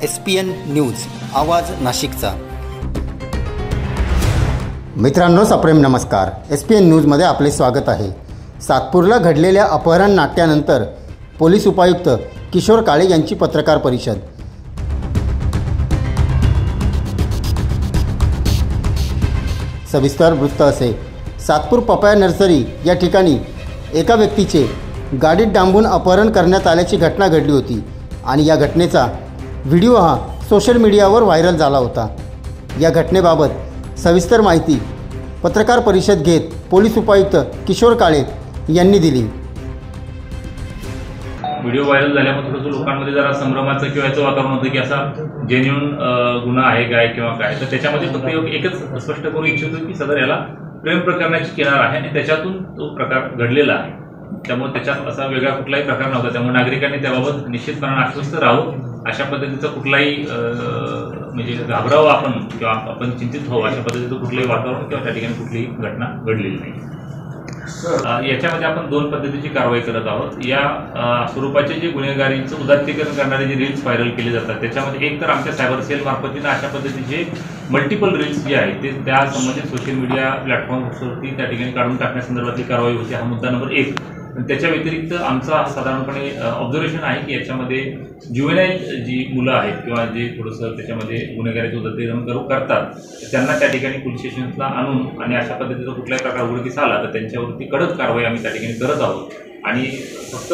SPN news आवाज नाशिकचा। मित्रांनो सप्रेम नमस्कार। SPN न्यूजमध्ये आपले स्वागत आहे। सातपूरला घडलेल्या अपहरण नाट्यानंतर पोलीस उपायुक्त किशोर काळे यांची पत्रकार परिषद। सविस्तर वृत्त असे। सातपूर पपाया नर्सरी या ठिकाणी एका व्यक्तीचे गाडीत डांबून अपहरण करण्यात आल्याची घटना घडली होती आणि या घटनेचा व्हिडिओ हा सोशल मीडियावर व्हायरल झाला होता। या घटनेबाबत सविस्तर माहिती पत्रकार परिषद घेत पोलीस उपायुक्त किशोर काळे यांनी दिली। व्हिडिओ व्हायरल झाल्यामुळे थोडंसं लोकांमध्ये जरा संभ्रमाचं किंवा याचं वातावरण होतं की असा जेन्युइन गुन्हा आहे काय किंवा काय। तर त्याच्यामध्ये फक्त एकच स्पष्ट करू इच्छितो की सदर याला प्रेम प्रकरणाची किनार आहे आणि त्याच्यातून तो प्रकार घडलेला आहे। त्यामुळे त्याच्यात असा वेगळा कुठलाही प्रकार नव्हता। त्यामुळे नागरिकांनी त्याबाबत निश्चितपणे आश्वस्त राहावं। अशा पद्धतीचं कुठलाही म्हणजे घाबरावं आपण किंवा आपण चिंतित व्हावं अशा पद्धतीचं कुठलंही वातावरण किंवा त्या ठिकाणी कुठलीही घटना घडलेली नाही। याच्यामध्ये आपण दोन पद्धतीची कारवाई करत आहोत। या स्वरूपाचे जे गुन्हेगारीचं उदात्तीकरण करणारे जे रील्स व्हायरल केले जातात त्याच्यामध्ये एक तर आमच्या सायबर सेल मार्फतीनं अशा पद्धतीचे मल्टिपल रील्स जे आहेत ते त्या संबंधित सोशल मीडिया प्लॅटफॉर्मवरती त्या ठिकाणी काढून टाकण्यासंदर्भातली कारवाई होती। हा मुद्दा नंबर एक। त्याच्या व्यतिरिक्त आमचा साधारणपणे ऑब्झर्वेशन आहे की याच्यामध्ये ज्युवेनाईल जी मुलं आहेत किंवा जे थोडंसं त्याच्यामध्ये गुन्हेगारीचं उदात्तीकरण करतात त्यांना त्या ठिकाणी पोलीस स्टेशनला आणून आणि अशा पद्धतीचा कुठलाही प्रकार उघडकीस आला तर त्यांच्यावरती कडक कारवाई आम्ही त्या ठिकाणी करत आहोत। आणि फक्त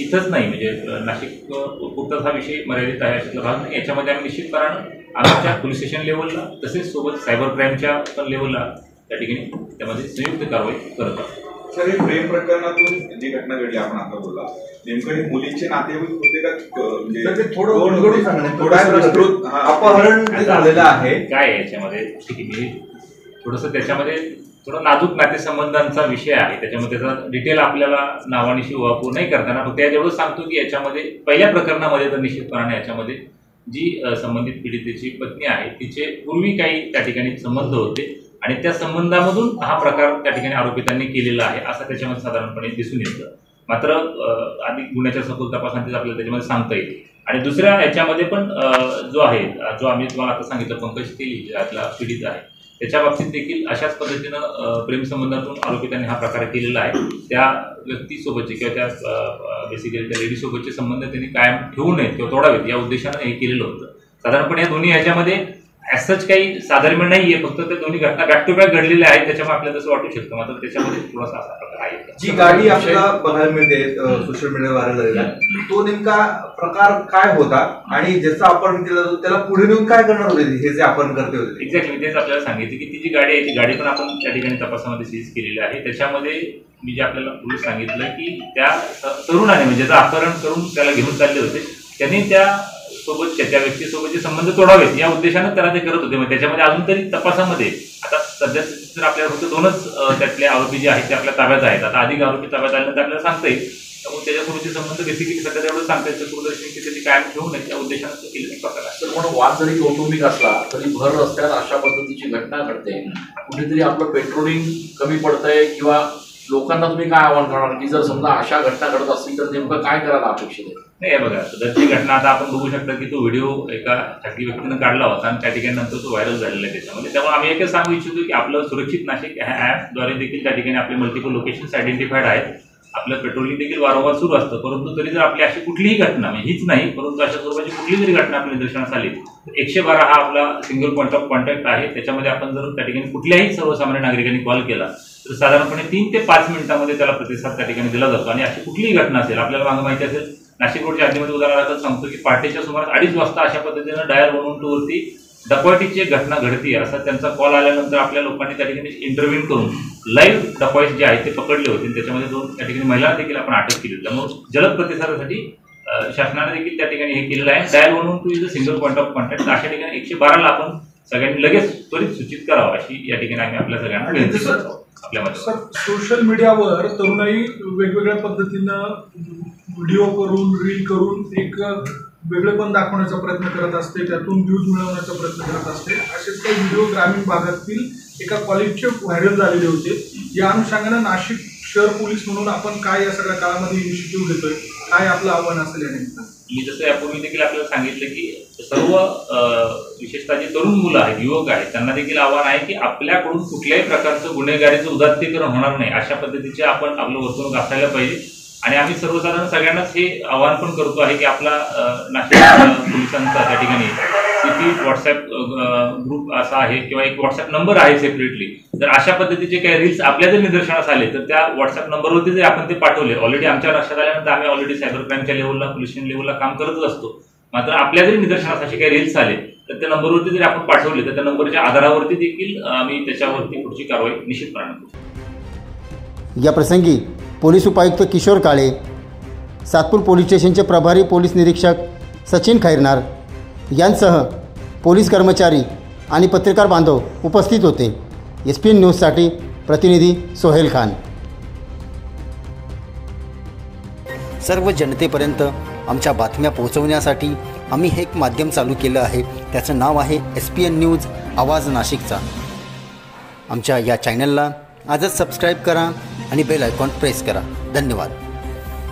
इथंच नाही म्हणजे नाशिक पुरताच हा विषय मर्यादित आहे अशातला भाग नाही। याच्यामध्ये आम्ही निश्चितपणे आमच्या पोलीस स्टेशन लेवलला तसेच सोबत सायबर क्राईमच्या पण लेवलला त्या ठिकाणी त्यामध्ये संयुक्त कारवाई करत आहोत। सर, हे प्रेम प्रकरणातून जी घटना घडली आपण आता बोलला नेमकं हे मुलींचे नातेवाईक होते का? म्हणजे थोडं अपहरण झालेलं आहे काय याच्यामध्ये ठीक आहे। मी थोडंसं त्याच्यामध्ये थोडं नाजूक नातेसंबंधांचा विषय आहे। त्याच्यामध्ये त्याचा डिटेल आपल्याला नावानिशी वापर नाही करताना फक्त एवढं सांगतो की याच्यामध्ये पहिल्या प्रकरणामध्ये तर निश्चितपणे याच्यामध्ये जी संबंधित पीडितेची पत्नी आहे तिचे पूर्वी काही त्या ठिकाणी संबंध होते आणि त्या संबंधामधून हा प्रकार त्या ठिकाणी आरोपितांनी केलेला आहे असं त्याच्यामध्ये साधारणपणे दिसून येतं। मात्र अधिक गुन्ह्याच्या सखोल तपासांतीच आपल्याला त्याच्यामध्ये सांगता येईल। आणि दुसऱ्या याच्यामध्ये पण जो आहे जो आम्ही तुम्हाला आता सांगितलं पंकज तेली ज्यातला पीडित आहे त्याच्या बाबतीत देखील अशाच पद्धतीनं प्रेमसंबंधातून आरोपितांनी हा प्रकार केलेला आहे। त्या व्यक्तीसोबतचे किंवा त्या बेसिकली त्या लेडीसोबतचे संबंध त्यांनी कायम ठेवू नयेत किंवा तोडावेत या उद्देशानं हे केलेलं होतं। साधारणपणे या दोन्ही ह्याच्यामध्ये ॲज काही साधारण नाही आहे, फक्त ते दोन्ही घटना बॅक टू बॅक घडलेल्या आहेत त्याच्यामुळे आपल्याला तसं वाटू शकतं। मात्र त्याच्यामध्ये थोडासा असा प्रकार आहे। जी गाडी आपल्याला बघायला मिळते सोशल मीडियावर व्हायरल झालेला तो नेमका प्रकार काय होता आणि ज्याचं अपहरण केलं जातं त्याला पुढे नेऊन काय करणार होते हे जे अपहरण करते होते? एक्झॅक्टली तेच आपल्याला सांगितलं की ती जी गाडी आहे ती गाडी पण आपण त्या ठिकाणी तपासामध्ये सीज केलेली आहे। त्याच्यामध्ये मी जे आपल्याला पूर्वी सांगितलं की त्या तरुणाने म्हणजे ज्याचं अपहरण करून त्याला घेऊन चालले होते त्यांनी त्या सोबतच्या त्या व्यक्तीसोबतचे संबंध तोडावेत या उद्देशानं त्याला ते करत होते। मग त्याच्यामध्ये अजून तरी तपासामध्ये आता सध्या जर आपल्याला फक्त दोनच त्यातले आरोपी जे आहेत ते आपल्या ताब्यात आहेत। आता अधिक आरोपी ताब्यात आल्यानंतर आपल्याला सांगता येईल। त्यामुळे त्याच्यासोबतचे संबंध बेसिकली सध्या तेवढं सांगता येतं दूरदर्शन की त्याची कायम ठेवू नये या उद्देशानं तो केलेला प्रकार आहे। तर म्हणून वाद जरी कौटुंबिक असला तरी भर रस्त्यात अशा पद्धतीची घटना घडते कुठेतरी आपलं पेट्रोलिंग कमी पडतंय किंवा लोकांना तुम्ही काय आवाहन करणार की जर समजा अशा घटना घडत असतील तर नेमकं काय करायला अपेक्षित आहे? नाही हे बघा सदरची घटना आता आपण बघू शकता की तो व्हिडिओ एका खाजगी व्यक्तीनं काढला होता आणि त्या ठिकाणी नंतर तो व्हायरल झालेला आहे त्याच्यामध्ये। त्यामुळे आम्ही एकच सांगू इच्छितो की आपलं सुरक्षित नाशिक ह्या ॲपद्वारे देखील त्या ठिकाणी आपले मल्टिपल लोकेशन्स आयडेंटिफाईड आहेत। आपलं पेट्रोलिंग देखील वारंवार सुरू असतं, परंतु तरी जर आपली अशी कुठलीही घटना म्हणजे हीच नाही परंतु अशा स्वरूपाची कुठली जरी घटना आपल्या निदर्शनास आली तर 112 हा आपला सिंगल पॉईंट ऑफ कॉन्टॅक्ट आहे। त्याच्यामध्ये आपण जर त्या ठिकाणी कुठल्याही सर्वसामान्य नागरिकांनी कॉल केला तर साधारणपणे 3 ते 5 मिनिटांमध्ये त्याला प्रतिसाद त्या ठिकाणी दिला जातो। आणि अशी कुठलीही घटना असेल आपल्याला मागं माहिती असेल नाशिक रोडच्या हद्दीमध्ये उदाहरणार्थ सांगतो की पहाटेच्या सुमारास 2:30 वाजता अशा पद्धतीनं डायल 112 वरती डकॉयटीची घटना घडती असा त्यांचा कॉल आल्यानंतर आपल्या लोकांनी त्या ठिकाणी इंटरव्ह्यू करून लाईव्ह डकॉईट जे आहेत ते पकडले होते। त्याच्यामध्ये 2 त्या ठिकाणी महिला देखील आपण अटक केली। त्यामुळे जलद प्रतिसादासाठी शासनाने देखील त्या ठिकाणी हे केलेलं आहे। Dial 112 is a single point of contact. अशा ठिकाणी 112 ला आपण सगळ्यांनी लगेच त्वरित सूचित करावं अशी या ठिकाणी आम्ही आपल्या सगळ्यांना विनंती करतो। आपल्यामध्ये सोशल मीडियावर तरुणाई वेगवेगळ्या पद्धतीनं व्हिडिओ करून रील करून एक वेगळेपण दाखवण्याचा प्रयत्न करत असते, त्यातून व्ह्यूज मिळवण्याचा प्रयत्न करत असते। असेच काही व्हिडिओ ग्रामीण भागातील एका कॉलेजचे व्हायरल झालेले होते। या अनुषंगाने नाशिक शहर पोलीस म्हणून आपण काय या सगळ्या काळामध्ये इनिशिएटिव्ह घेतोय, काय आपलं आव्हान असेल या नेमकं? मी जसं यापूर्वी देखील आपल्याला सांगितलं की सर्व विशेषतः जे तरुण मुलं आहेत, युवक आहेत, त्यांना देखील आव्हान आहे की आपल्याकडून कुठल्याही प्रकारचं गुन्हेगारीचं उदात्तीकरण होणार नाही अशा पद्धतीचे आपण आपलं वर्तणूक असायला पाहिजे. आणि आम्ही सर्वसाधारण सगळ्यांनाच हे आवाहन पण करतो आहे की आपला नाशिक पोलिसांचा त्या ठिकाणी सिटी व्हॉट्सॲप ग्रुप असा आहे किंवा एक व्हॉट्सॲप नंबर आहे सेपरेटली. जर अशा पद्धतीचे काही रील्स आपल्या जर निदर्शनास आले तर त्या व्हॉट्सॲप नंबरवरती जर आपण ते पाठवले, ऑलरेडी आमच्या लक्षात आल्यानंतर आम्ही ऑलरेडी सायबर क्राईमच्या लेवलला, पोलीस स्टेशन लेवलला काम करतच असतो. मात्र आपल्या जरी निदर्शनास असे काही रील्स आले तर त्या नंबरवरती जरी आपण पाठवले तर त्या नंबरच्या आधारावरती देखील आम्ही त्याच्यावरती पुढची कारवाई निश्चितपणे करू. या प्रसंगी पोलीस उपायुक्त किशोर काळे, सातपूर पोलीस स्टेशनचे प्रभारी पोलीस निरीक्षक सचिन खैरनार यांसह पोलीस कर्मचारी आणि पत्रकार बांधव उपस्थित होते. SPN न्यूजसाठी प्रतिनिधी सोहेल खान. सर्व जनतेपर्यंत आमच्या बातम्या पोहोचवण्यासाठी आम्ही हे एक माध्यम चालू केलं आहे. त्याचं नाव आहे SPN न्यूज आवाज नाशिकचा. आमच्या या चॅनलला आजच सबस्क्राईब करा आणि बेल आयकॉन प्रेस करा. धन्यवाद.